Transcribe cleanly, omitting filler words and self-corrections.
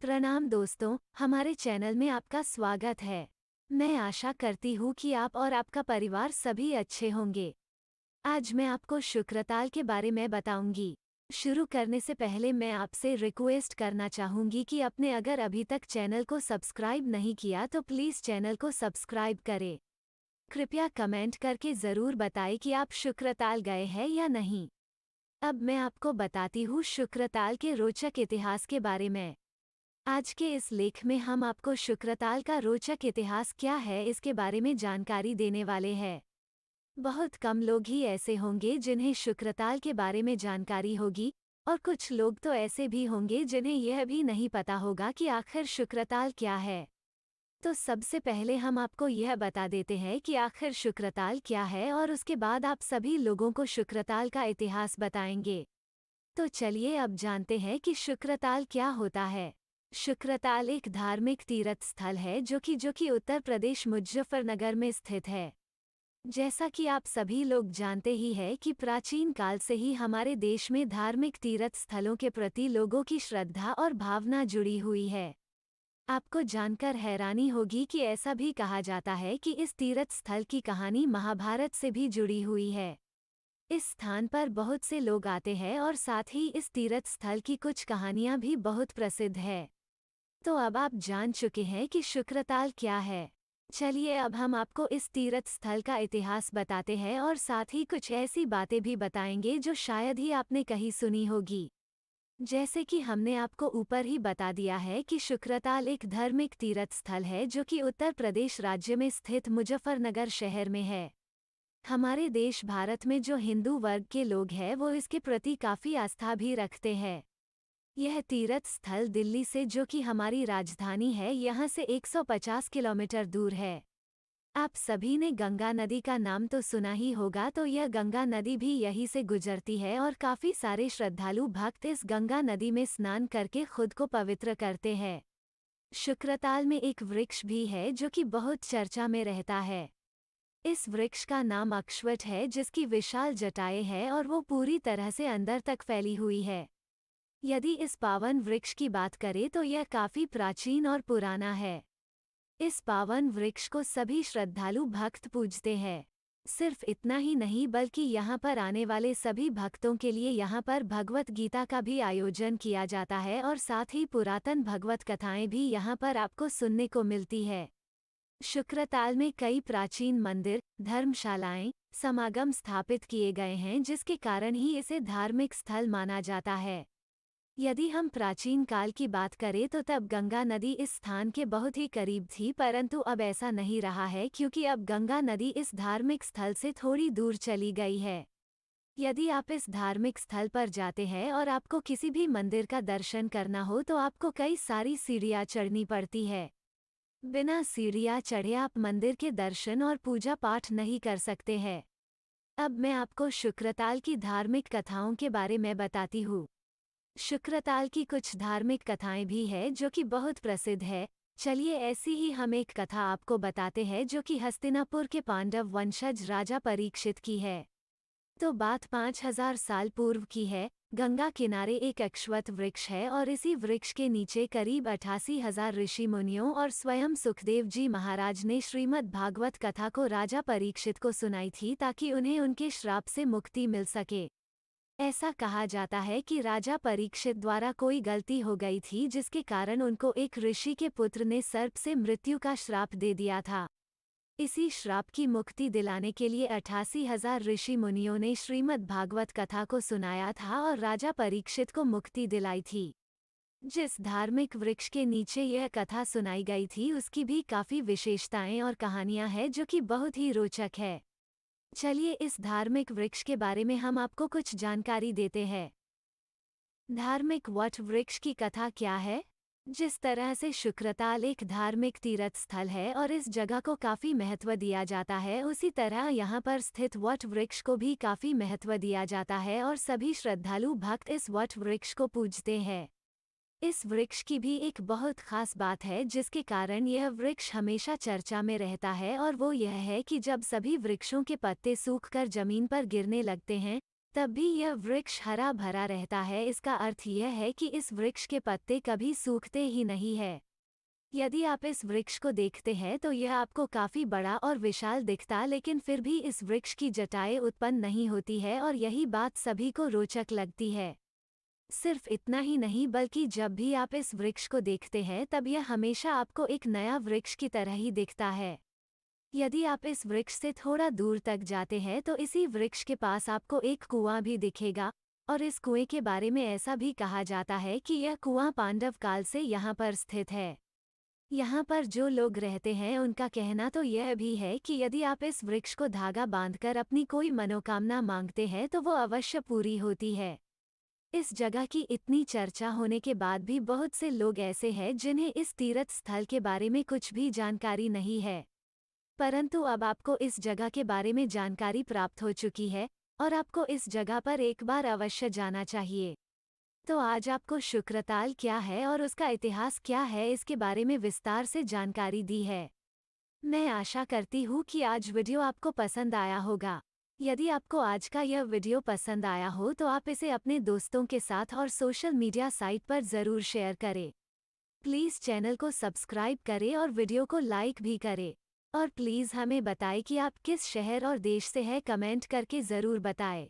प्रणाम दोस्तों, हमारे चैनल में आपका स्वागत है। मैं आशा करती हूँ कि आप और आपका परिवार सभी अच्छे होंगे। आज मैं आपको शुक्रताल के बारे में बताऊंगी। शुरू करने से पहले मैं आपसे रिक्वेस्ट करना चाहूंगी कि आपने अगर अभी तक चैनल को सब्सक्राइब नहीं किया तो प्लीज़ चैनल को सब्सक्राइब करें। कृपया कमेंट करके ज़रूर बताएं कि आप शुक्रताल गए हैं या नहीं। अब मैं आपको बताती हूँ शुक्रताल के रोचक इतिहास के बारे में। आज के इस लेख में हम आपको शुक्रताल का रोचक इतिहास क्या है इसके बारे में जानकारी देने वाले हैं। बहुत कम लोग ही ऐसे होंगे जिन्हें शुक्रताल के बारे में जानकारी होगी, और कुछ लोग तो ऐसे भी होंगे जिन्हें यह भी नहीं पता होगा कि आखिर शुक्रताल क्या है। तो सबसे पहले हम आपको यह बता देते हैं कि आखिर शुक्रताल क्या है और उसके बाद आप सभी लोगों को शुक्रताल का इतिहास बताएंगे। तो चलिए अब जानते हैं कि शुक्रताल क्या होता है। शुक्रताल एक धार्मिक तीर्थ स्थल है जो कि उत्तर प्रदेश मुजफ्फरनगर में स्थित है। जैसा कि आप सभी लोग जानते ही हैं कि प्राचीन काल से ही हमारे देश में धार्मिक तीर्थ स्थलों के प्रति लोगों की श्रद्धा और भावना जुड़ी हुई है। आपको जानकर हैरानी होगी कि ऐसा भी कहा जाता है कि इस तीर्थ स्थल की कहानी महाभारत से भी जुड़ी हुई है। इस स्थान पर बहुत से लोग आते हैं और साथ ही इस तीर्थ स्थल की कुछ कहानियां भी बहुत प्रसिद्ध है। तो अब आप जान चुके हैं कि शुक्रताल क्या है। चलिए अब हम आपको इस तीर्थ स्थल का इतिहास बताते हैं और साथ ही कुछ ऐसी बातें भी बताएंगे जो शायद ही आपने कहीं सुनी होगी। जैसे कि हमने आपको ऊपर ही बता दिया है कि शुक्रताल एक धार्मिक तीर्थ स्थल है जो कि उत्तर प्रदेश राज्य में स्थित मुजफ्फरनगर शहर में है। हमारे देश भारत में जो हिंदू वर्ग के लोग हैं वो इसके प्रति काफ़ी आस्था भी रखते हैं। यह तीर्थ स्थल दिल्ली से जो कि हमारी राजधानी है यहाँ से 150 किलोमीटर दूर है। आप सभी ने गंगा नदी का नाम तो सुना ही होगा, तो यह गंगा नदी भी यहीं से गुजरती है और काफ़ी सारे श्रद्धालु भक्त इस गंगा नदी में स्नान करके खुद को पवित्र करते हैं। शुक्रताल में एक वृक्ष भी है जो कि बहुत चर्चा में रहता है। इस वृक्ष का नाम अक्षवट है जिसकी विशाल जटाएं हैं और वो पूरी तरह से अंदर तक फैली हुई है। यदि इस पावन वृक्ष की बात करें तो यह काफ़ी प्राचीन और पुराना है। इस पावन वृक्ष को सभी श्रद्धालु भक्त पूजते हैं। सिर्फ इतना ही नहीं बल्कि यहाँ पर आने वाले सभी भक्तों के लिए यहाँ पर भगवत गीता का भी आयोजन किया जाता है और साथ ही पुरातन भगवत कथाएं भी यहाँ पर आपको सुनने को मिलती है। शुक्रताल में कई प्राचीन मंदिर, धर्मशालाएं, समागम स्थापित किए गए हैं जिसके कारण ही इसे धार्मिक स्थल माना जाता है। यदि हम प्राचीन काल की बात करें तो तब गंगा नदी इस स्थान के बहुत ही करीब थी, परंतु अब ऐसा नहीं रहा है क्योंकि अब गंगा नदी इस धार्मिक स्थल से थोड़ी दूर चली गई है। यदि आप इस धार्मिक स्थल पर जाते हैं और आपको किसी भी मंदिर का दर्शन करना हो तो आपको कई सारी सीढ़ियाँ चढ़नी पड़ती है। बिना सीढ़ियाँ चढ़े आप मंदिर के दर्शन और पूजा पाठ नहीं कर सकते हैं। अब मैं आपको शुक्रताल की धार्मिक कथाओं के बारे में बताती हूँ। शुक्रताल की कुछ धार्मिक कथाएं भी है जो कि बहुत प्रसिद्ध है। चलिए ऐसी ही हम एक कथा आपको बताते हैं जो कि हस्तिनापुर के पांडव वंशज राजा परीक्षित की है। तो बात 5000 साल पूर्व की है। गंगा किनारे एक अक्षवत वृक्ष है और इसी वृक्ष के नीचे करीब 88,000 ऋषि मुनियों और स्वयं सुखदेव जी महाराज ने श्रीमद् भागवत कथा को राजा परीक्षित को सुनाई थी ताकि उन्हें उनके श्राप से मुक्ति मिल सके। ऐसा कहा जाता है कि राजा परीक्षित द्वारा कोई गलती हो गई थी जिसके कारण उनको एक ऋषि के पुत्र ने सर्प से मृत्यु का श्राप दे दिया था। इसी श्राप की मुक्ति दिलाने के लिए 88,000 ऋषि मुनियों ने श्रीमद् भागवत कथा को सुनाया था और राजा परीक्षित को मुक्ति दिलाई थी। जिस धार्मिक वृक्ष के नीचे यह कथा सुनाई गई थी उसकी भी काफ़ी विशेषताएं और कहानियां हैं जो कि बहुत ही रोचक है। चलिए इस धार्मिक वृक्ष के बारे में हम आपको कुछ जानकारी देते हैं। धार्मिक वट वृक्ष की कथा क्या है? जिस तरह से शुक्रताल एक धार्मिक तीर्थ स्थल है और इस जगह को काफ़ी महत्व दिया जाता है, उसी तरह यहाँ पर स्थित वट वृक्ष को भी काफ़ी महत्व दिया जाता है और सभी श्रद्धालु भक्त इस वट वृक्ष को पूजते हैं। इस वृक्ष की भी एक बहुत खास बात है जिसके कारण यह वृक्ष हमेशा चर्चा में रहता है, और वो यह है कि जब सभी वृक्षों के पत्ते सूखकर जमीन पर गिरने लगते हैं तब भी यह वृक्ष हरा भरा रहता है। इसका अर्थ यह है कि इस वृक्ष के पत्ते कभी सूखते ही नहीं है। यदि आप इस वृक्ष को देखते हैं तो यह आपको काफी बड़ा और विशाल दिखता, लेकिन फिर भी इस वृक्ष की जटाएं उत्पन्न नहीं होती है और यही बात सभी को रोचक लगती है। सिर्फ इतना ही नहीं, बल्कि जब भी आप इस वृक्ष को देखते हैं तब यह हमेशा आपको एक नया वृक्ष की तरह ही दिखता है। यदि आप इस वृक्ष से थोड़ा दूर तक जाते हैं तो इसी वृक्ष के पास आपको एक कुआं भी दिखेगा, और इस कुएं के बारे में ऐसा भी कहा जाता है कि यह कुआं पांडव काल से यहाँ पर स्थित है। यहाँ पर जो लोग रहते हैं उनका कहना तो यह भी है कि यदि आप इस वृक्ष को धागा बांधकर अपनी कोई मनोकामना मांगते हैं तो वो अवश्य पूरी होती है। इस जगह की इतनी चर्चा होने के बाद भी बहुत से लोग ऐसे हैं जिन्हें इस तीर्थ स्थल के बारे में कुछ भी जानकारी नहीं है। परंतु अब आपको इस जगह के बारे में जानकारी प्राप्त हो चुकी है और आपको इस जगह पर एक बार अवश्य जाना चाहिए। तो आज आपको शुक्रताल क्या है और उसका इतिहास क्या है, इसके बारे में विस्तार से जानकारी दी है। मैं आशा करती हूँ कि आज वीडियो आपको पसंद आया होगा। यदि आपको आज का यह वीडियो पसंद आया हो तो आप इसे अपने दोस्तों के साथ और सोशल मीडिया साइट पर ज़रूर शेयर करें। प्लीज़ चैनल को सब्सक्राइब करें और वीडियो को लाइक भी करें। और प्लीज़ हमें बताएं कि आप किस शहर और देश से हैं, कमेंट करके ज़रूर बताएं।